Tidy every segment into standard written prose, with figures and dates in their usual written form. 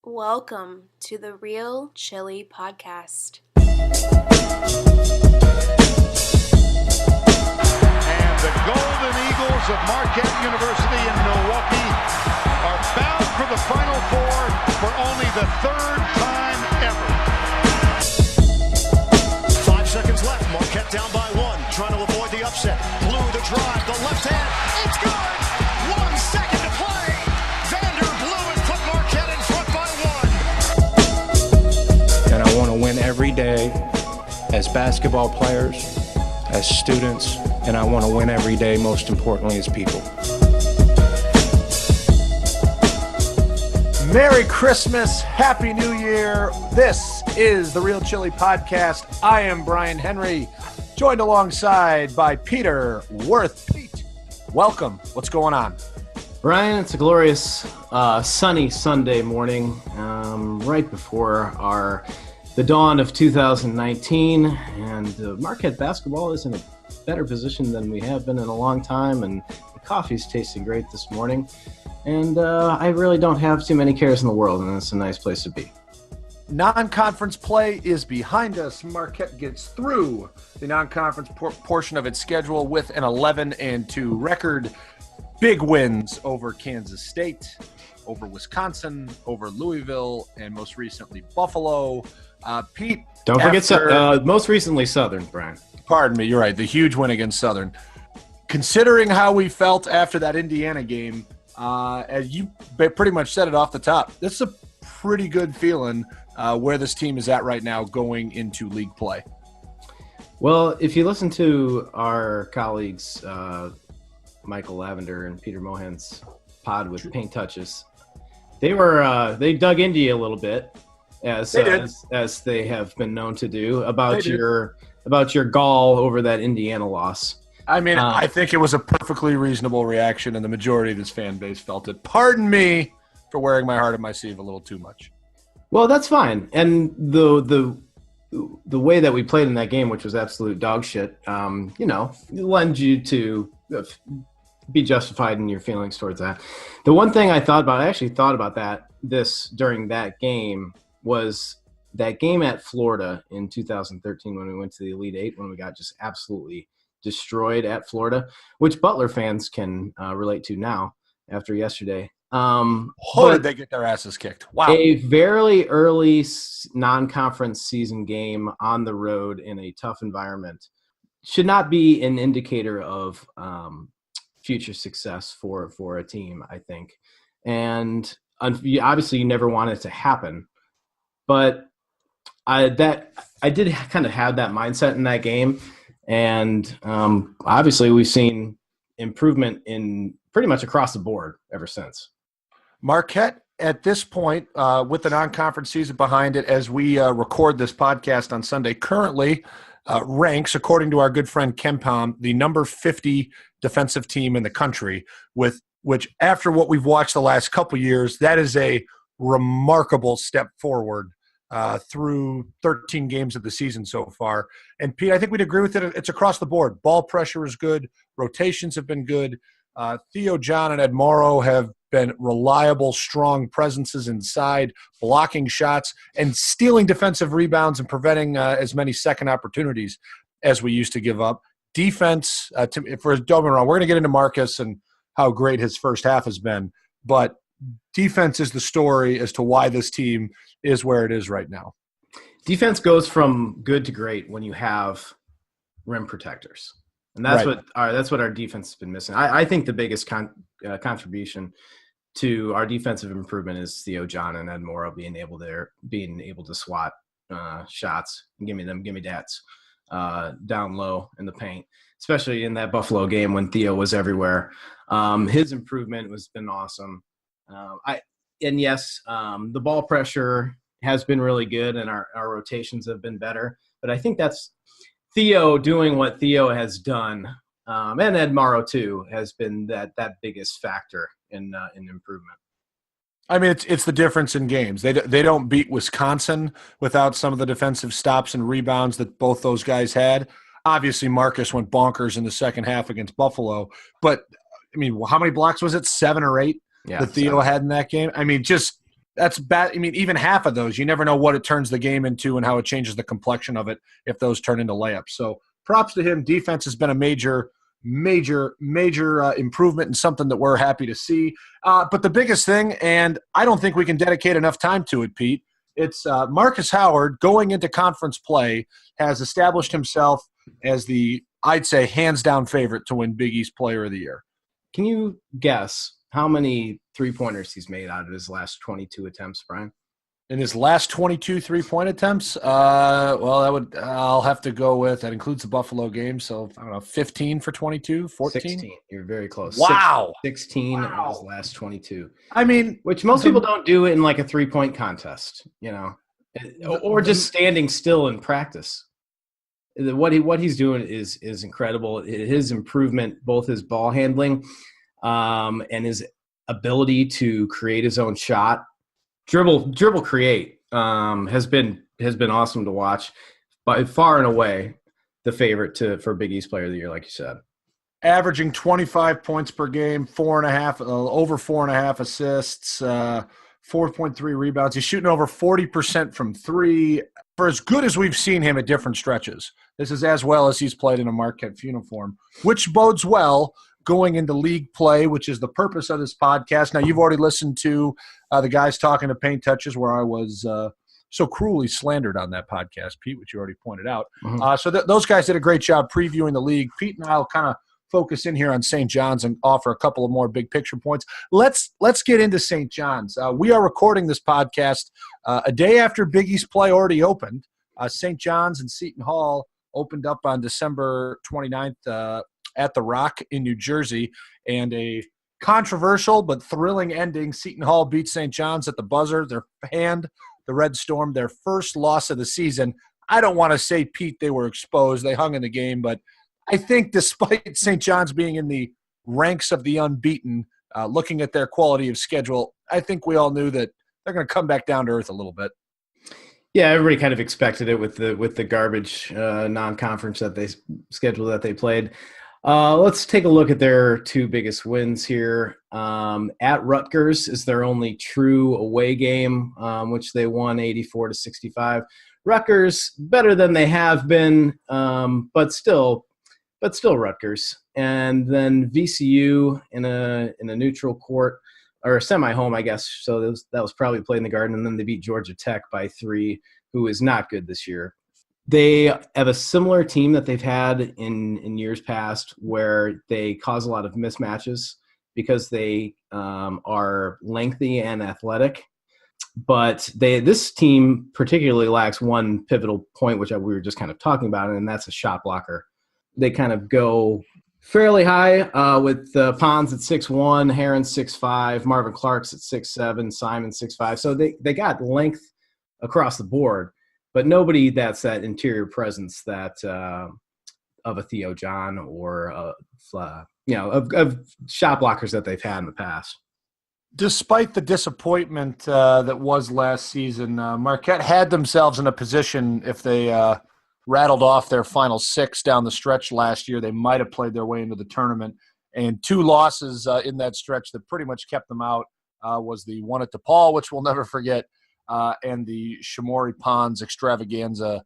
Welcome to the Real Chili Podcast. And the Golden Eagles of Marquette University in Milwaukee are bound for the Final Four for only the third time ever. 5 seconds left. Marquette down by one, trying to avoid the upset. Blue the drive, the left hand. It's good. 1 second to play. Vander Blue has put Marquette in front by one. And I want to win every day as basketball players, as students, and I want to win every day, most importantly, as people. Merry Christmas, Happy New Year. This is the Real Chili Podcast. I am Brian Henry, joined alongside by Peter Worth. Pete, welcome. What's going on? Brian, it's a glorious sunny Sunday morning, right before the dawn of 2019, and Marquette basketball is in a better position than we have been in a long time, and the coffee's tasting great this morning, and I really don't have too many cares in the world, and it's a nice place to be. Non-conference play is behind us. Marquette gets through the non-conference portion of its schedule with an 11-2 record. Big wins over Kansas State, over Wisconsin, over Louisville, and most recently Buffalo. Pete, don't forget most recently Southern, Brian. Pardon me, you're right. The huge win against Southern. Considering how we felt after that Indiana game, as you pretty much said it off the top, this is a pretty good feeling where this team is at right now going into league play. Well, if you listen to our colleagues, Michael Lavender and Peter Mohan's pod with Paint Touches, they dug into you a little bit, as they have been known to do, about your gall over that Indiana loss. I mean, I think it was a perfectly reasonable reaction, and the majority of this fan base felt it. Pardon me for wearing my heart on my sleeve a little too much. Well, that's fine. And the way that we played in that game, which was absolute dog shit, lends you to be justified in your feelings towards that. The one thing I actually thought about during that game, was that game at Florida in 2013 when we went to the Elite Eight, when we got just absolutely destroyed at Florida, which Butler fans can relate to now after yesterday. Did they get their asses kicked? Wow. A very early non-conference season game on the road in a tough environment should not be an indicator of future success for a team, I think. And obviously you never want it to happen. But I did kind of have that mindset in that game, and obviously we've seen improvement in pretty much across the board ever since. Marquette, at this point, with the non-conference season behind it, as we record this podcast on Sunday, currently ranks, according to our good friend KenPom, the number 50 defensive team in the country, which after what we've watched the last couple years, that is a remarkable step forward through 13 games of the season so far. And Pete, I think we'd agree with it. It's across the board. Ball pressure is good. Rotations have been good. Theo John and Ed Morrow have been reliable, strong presences inside, blocking shots and stealing defensive rebounds and preventing as many second opportunities as we used to give up. Defense, for Dobin, we're going to get into Marcus and how great his first half has been, but defense is the story as to why this team is where it is right now. Defense goes from good to great when you have rim protectors, and that's what our defense has been missing. I think the biggest contribution to our defensive improvement is Theo John and Ed Morrow being able to swat shots and give me dats down low in the paint, especially in that Buffalo game when Theo was everywhere. His improvement has been awesome. The ball pressure has been really good, and our rotations have been better. But I think that's Theo doing what Theo has done, and Ed Morrow too has been that biggest factor in improvement. I mean, it's the difference in games. They don't beat Wisconsin without some of the defensive stops and rebounds that both those guys had. Obviously, Marcus went bonkers in the second half against Buffalo, but I mean, how many blocks was it? 7 or 8 that Theo had in that game. I mean, just that's bad. I mean, even half of those, you never know what it turns the game into and how it changes the complexion of it if those turn into layups. So props to him. Defense has been a major improvement and something that we're happy to see. But the biggest thing, and I don't think we can dedicate enough time to it, Pete, it's Marcus Howard going into conference play has established himself as the, I'd say, hands-down favorite to win Big East Player of the Year. Can you guess how many three-pointers he's made out of his last 22 attempts, Brian? In his last 22 three-point attempts, I'll have to go with, that includes the Buffalo game, so I don't know, 15 for 22, 14? 16. You're very close. Wow. 16 of his last 22. I mean, which most people don't do it in like a three-point contest, or just standing still in practice. What he's doing is incredible. His improvement, both his ball handling and his ability to create his own shot, dribble create, has been awesome to watch. By far and away the favorite for Big East Player of the Year, like you said. Averaging 25 points per game, over 4.5 assists, 4.3 rebounds. He's shooting over 40% from three. For as good as we've seen him at different stretches, this is as well as he's played in a Marquette uniform, which bodes well going into league play, which is the purpose of this podcast. Now, you've already listened to the guys talking to Paint Touches, where I was so cruelly slandered on that podcast, Pete, which you already pointed out. Mm-hmm. So those guys did a great job previewing the league. Pete and I will kind of focus in here on St. John's and offer a couple of more big picture points. Let's get into St. John's. We are recording this podcast a day after Big East play already opened. St. John's and Seton Hall opened up on December 29th at the Rock in New Jersey, and a controversial but thrilling ending. Seton Hall beat St. John's at the buzzer. Their the Red Storm, their first loss of the season. I don't want to say, Pete, they were exposed. They hung in the game, but I think despite St. John's being in the ranks of the unbeaten, looking at their quality of schedule, I think we all knew that they're going to come back down to earth a little bit. Yeah, everybody kind of expected it with the garbage non-conference schedule that they played. Let's take a look at their two biggest wins here. At Rutgers is their only true away game, which they won 84-65. Rutgers better than they have been, but still Rutgers. And then VCU in a neutral court, or a semi-home, I guess. So that was probably played in the Garden. And then they beat Georgia Tech by 3, who is not good this year. They have a similar team that they've had in years past, where they cause a lot of mismatches because they are lengthy and athletic. But this team particularly lacks one pivotal point, which we were just kind of talking about, and that's a shot blocker. They kind of go fairly high with Ponds at 6'1", Heron 6'5", Marvin Clark's at 6'7", Simon 6'5". So they got length across the board, but nobody that's that interior presence that of a Theo John or of shot blockers that they've had in the past. Despite the disappointment that was last season, Marquette had themselves in a position, if they rattled off their final 6 down the stretch last year, they might have played their way into the tournament. And 2 losses in that stretch that pretty much kept them out was the one at DePaul, which we'll never forget, and the Shamorie Ponds extravaganza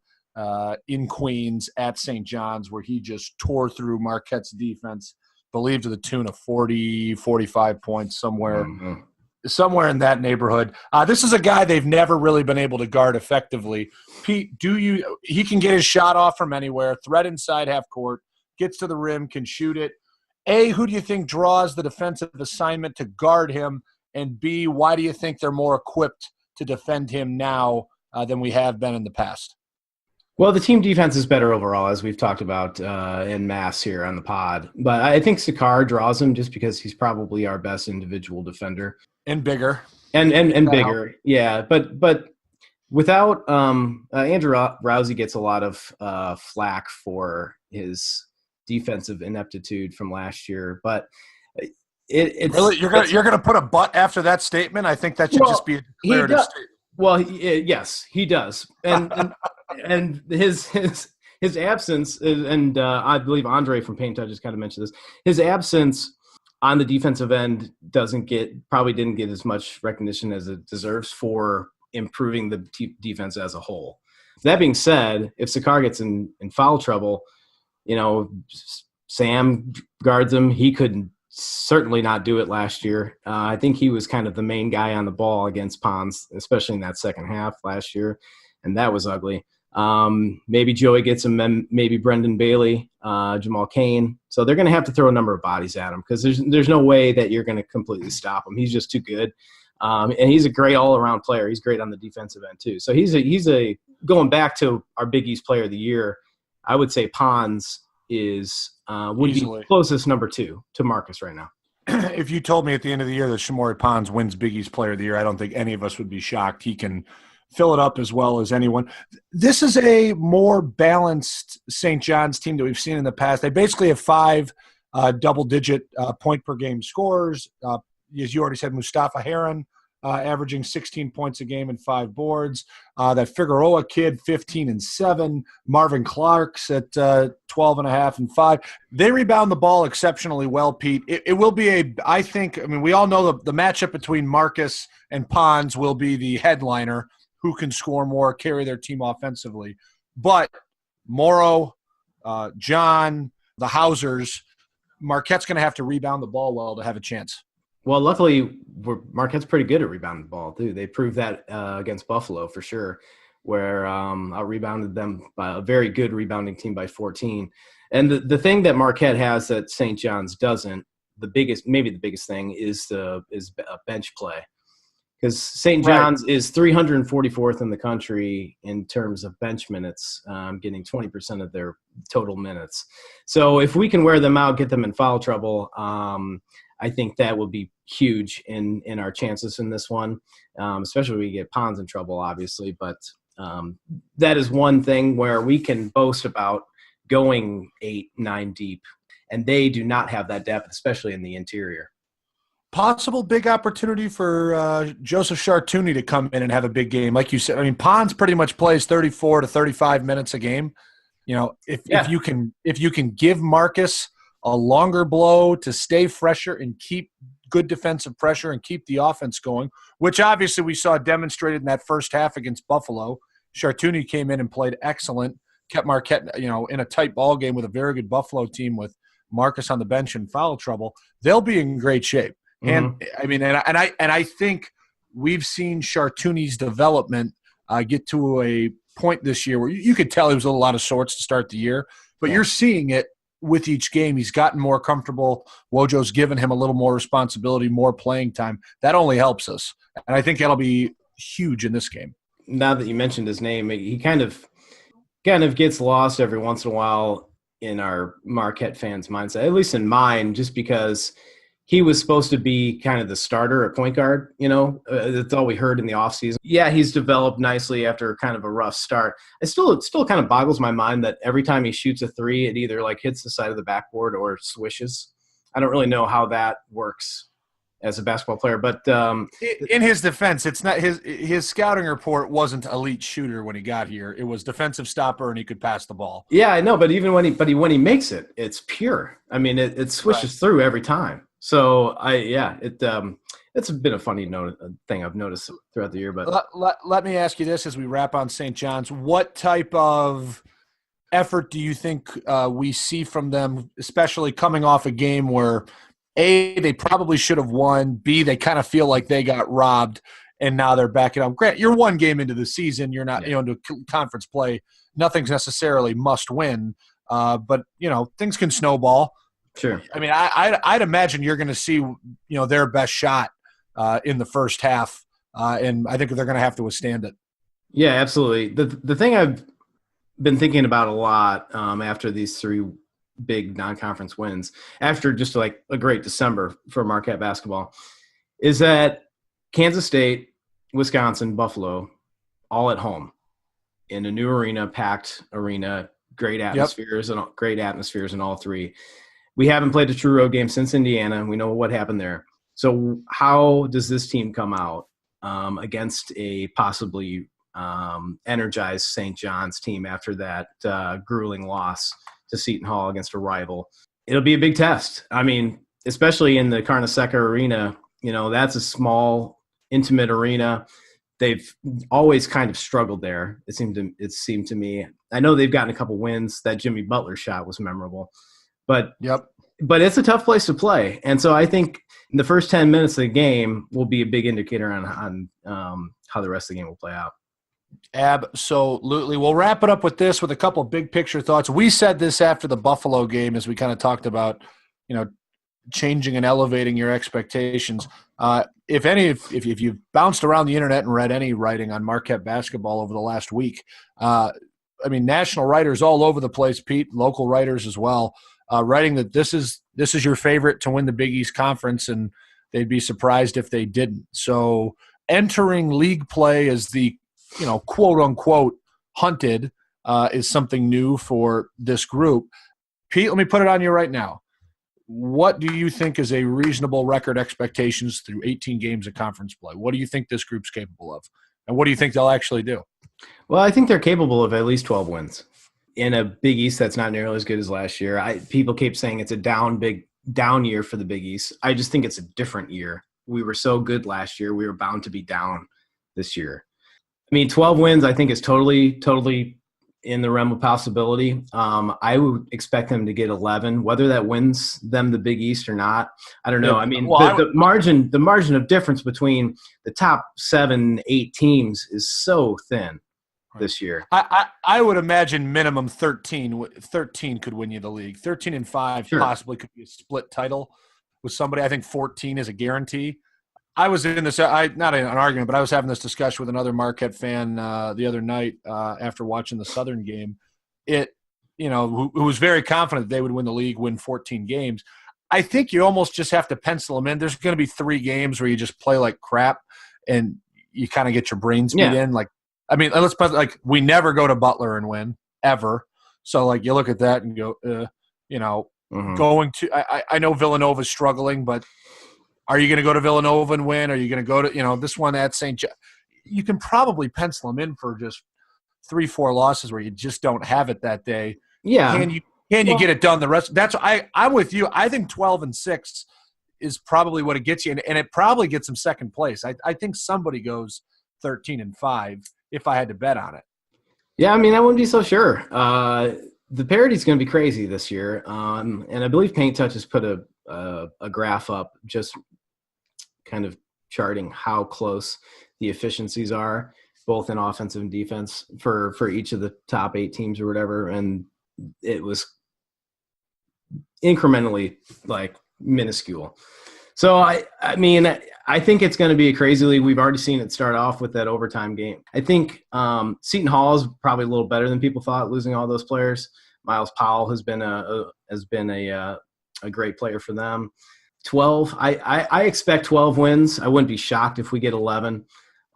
in Queens at St. John's, where he just tore through Marquette's defense, believed to the tune of 40, 45 points, somewhere in that neighborhood. This is a guy they've never really been able to guard effectively. Pete, he can get his shot off from anywhere, threat inside half court, gets to the rim, can shoot it. A, who do you think draws the defensive assignment to guard him? And B, why do you think they're more equipped to defend him now than we have been in the past? Well, the team defense is better overall, as we've talked about en masse here on the pod. But I think Sakar draws him just because he's probably our best individual defender. And bigger. And bigger, yeah. But without Andrew Rousey gets a lot of flack for his defensive ineptitude from last year. But it's really, you're gonna put a but after that statement? I think that should just be a declarative statement. Well, yes, he does, and his absence, and I believe Andre from Paint Touches kind of mentioned this. His absence on the defensive end probably didn't get as much recognition as it deserves for improving the defense as a whole. That being said, if Sakar gets in foul trouble, Sam guards him. He could certainly not do it last year. I think he was kind of the main guy on the ball against Ponds, especially in that second half last year, and that was ugly. Maybe Joey gets him, maybe Brendan Bailey, Jamal Cain. So they're going to have to throw a number of bodies at him because there's no way that you're going to completely stop him. He's just too good. And he's a great all-around player. He's great on the defensive end too. So he's a going back to our Big East Player of the Year, I would say Ponds would be closest number 2 to Marcus right now. If you told me at the end of the year that Shamorie Ponds wins Big East Player of the Year, I don't think any of us would be shocked. He can fill it up as well as anyone. This is a more balanced St. John's team that we've seen in the past. They basically have 5 double-digit point-per-game scorers. As you already said, Mustafa Heron averaging 16 points a game and 5 boards. That Figueroa kid, 15 and 7. Marvin Clark's at 12 and a half and 5. They rebound the ball exceptionally well, Pete. It will be we all know the matchup between Marcus and Ponds will be the headliner, who can score more, carry their team offensively. But Morrow, John, the Hausers, Marquette's going to have to rebound the ball well to have a chance. Well, luckily, Marquette's pretty good at rebounding the ball, too. They proved that against Buffalo for sure, where I rebounded them by a very good rebounding team by 14. And the thing that Marquette has that St. John's doesn't, maybe the biggest thing is bench play. Because St. John's is 344th in the country in terms of bench minutes, getting 20% of their total minutes. So if we can wear them out, get them in foul trouble, I think that will be huge in our chances in this one, especially when we get Ponds in trouble, obviously. But that is one thing where we can boast about going 8-9 deep, and they do not have that depth, especially in the interior. Possible big opportunity for Joseph Chartouni to come in and have a big game. Like you said, Ponds pretty much plays 34 to 35 minutes a game. If you can give Marcus a longer blow to stay fresher and keep good defensive pressure and keep the offense going, which obviously we saw demonstrated in that first half against Buffalo. Chartouni came in and played excellent, kept Marquette, in a tight ball game with a very good Buffalo team with Marcus on the bench in foul trouble. They'll be in great shape. And I think we've seen Chartouni's development get to a point this year where you could tell he was a little out of sorts to start the year, but you're seeing it with each game. He's gotten more comfortable. Wojo's given him a little more responsibility, more playing time. That only helps us. And I think that'll be huge in this game. Now that you mentioned his name, he kind of gets lost every once in a while in our Marquette fans' mindset, at least in mine, just because – he was supposed to be kind of the starter at point guard, that's all we heard in the offseason. Yeah, he's developed nicely after kind of a rough start. It still kind of boggles my mind that every time he shoots a 3, it either hits the side of the backboard or swishes. I don't really know how that works as a basketball player, but in his defense, it's not his scouting report wasn't elite shooter when he got here. It was defensive stopper and he could pass the ball. Yeah, I know, but even when he makes it, it's pure. It swishes through every time. So it's been a funny thing I've noticed throughout the year. But let me ask you this as we wrap on St. John's: what type of effort do you think we see from them, especially coming off a game where A, they probably should have won, B, they kind of feel like they got robbed, and now they're backing up? Grant, you're one game into the season, you're not into conference play. Nothing's necessarily must win, but things can snowball. Sure. I'd imagine you're going to see, their best shot in the first half, and I think they're going to have to withstand it. Yeah, absolutely. The thing I've been thinking about a lot after these 3 big non-conference wins, after just a great December for Marquette basketball, is that Kansas State, Wisconsin, Buffalo, all at home in a new arena, packed arena, great atmospheres and great atmospheres in all 3. We haven't played a true road game since Indiana. We know what happened there. So how does this team come out against a possibly energized St. John's team after that grueling loss to Seton Hall against a rival? It'll be a big test. especially in the Carnesecca Arena. That's a small, intimate arena. They've always kind of struggled there. It seemed to me. I know they've gotten a couple wins. That Jimmy Butler shot was memorable, but it's a tough place to play. And so I think in the first 10 minutes of the game will be a big indicator on how the rest of the game will play out. Absolutely. We'll wrap it up with this, with a couple of big picture thoughts. We said this after the Buffalo game as we kind of talked about, changing and elevating your expectations. If you've bounced around the internet and read any writing on Marquette basketball over the last week, national writers all over the place, Pete, local writers as well, writing that this is your favorite to win the Big East Conference, and they'd be surprised if they didn't. So entering league play as the quote unquote hunted is something new for this group. Pete, let me put it on you right now. What do you think is a reasonable record expectations through 18 games of conference play? What do you think this group's capable of? And what do you think they'll actually do? Well, I think they're capable of at least 12 wins in a Big East that's not nearly as good as last year. People keep saying it's a down year for the Big East. I just think it's a different year. We were so good last year. We were bound to be down this year. 12 wins I think is totally in the realm of possibility. I would expect them to get 11. Whether that wins them the Big East or not, I don't know. The margin of difference between the top 7-8 teams is so thin this year. I would imagine minimum 13 could win you the league. 13 and 5 possibly could be a split title with somebody. I think 14 is a guarantee. I was in this, not an argument, but I was having this discussion with another Marquette fan the other night after watching the Southern game. Who was very confident they would win the league, win 14 games. I think you almost just have to pencil them in. There's going to be 3 games where you just play like crap and you kind of get your brains beat in. Let's put we never go to Butler and win ever. So you look at that and go, going to. I know Villanova's struggling, but. Are you going to go to Villanova and win? Are you going to go to, this one at St. John? You can probably pencil them in for just 3-4 losses where you just don't have it that day. Yeah. Can you get it done the rest? I'm with you. I think 12 and 6 is probably what it gets you. And it probably gets them second place. I think somebody goes 13 and 5 if I had to bet on it. Yeah. I wouldn't be so sure. The parity is going to be crazy this year. And I believe Paint Touch has put a graph up just kind of charting how close the efficiencies are, both in offensive and defense for each of the top 8 teams or whatever. And it was incrementally minuscule. So I think it's going to be a crazy league. We've already seen it start off with that overtime game. I think Seton Hall is probably a little better than people thought, losing all those players. Miles Powell has been a great player for them. 12, I expect 12 wins. I wouldn't be shocked if we get 11.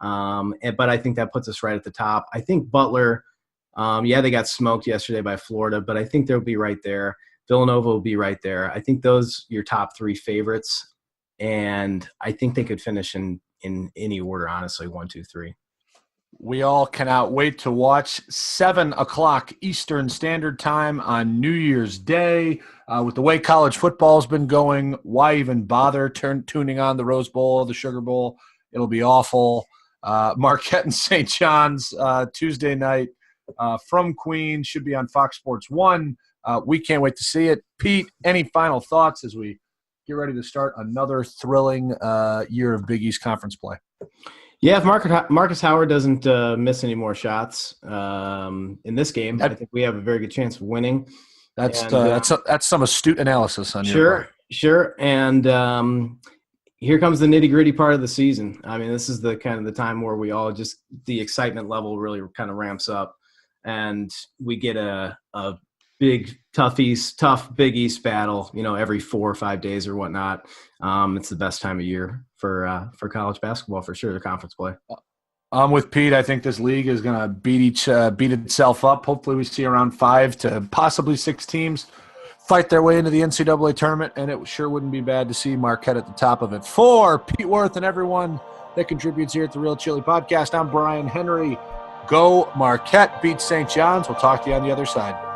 But I think that puts us right at the top. I think Butler, they got smoked yesterday by Florida, but I think they'll be right there. Villanova will be right there. I think those your top 3 favorites, and I think they could finish in any order, honestly, 1, 2, 3. We all cannot wait to watch 7 o'clock Eastern Standard Time on New Year's Day. With the way college football's been going, why even bother tuning on the Rose Bowl, the Sugar Bowl? It'll be awful. Marquette and St. John's Tuesday night from Queens should be on Fox Sports 1. We can't wait to see it. Pete, any final thoughts as we get ready to start another thrilling year of Big East Conference play? Yeah, if Marcus Howard doesn't miss any more shots in this game, I think we have a very good chance of winning. That's some astute analysis on your part. Sure. And here comes the nitty-gritty part of the season. This is the kind of the time where we all just the excitement level really kind of ramps up, and we get a big tough Big East battle, every 4 or 5 days or whatnot. It's the best time of year for college basketball for sure, the conference play. I'm with Pete. I think this league is going to beat itself up. Hopefully we see around 5 to possibly 6 teams fight their way into the NCAA tournament, and it sure wouldn't be bad to see Marquette at the top of it. For Pete Worth and everyone that contributes here at the Real Chili Podcast, I'm Brian Henry. Go Marquette, beat St. John's. We'll talk to you on the other side.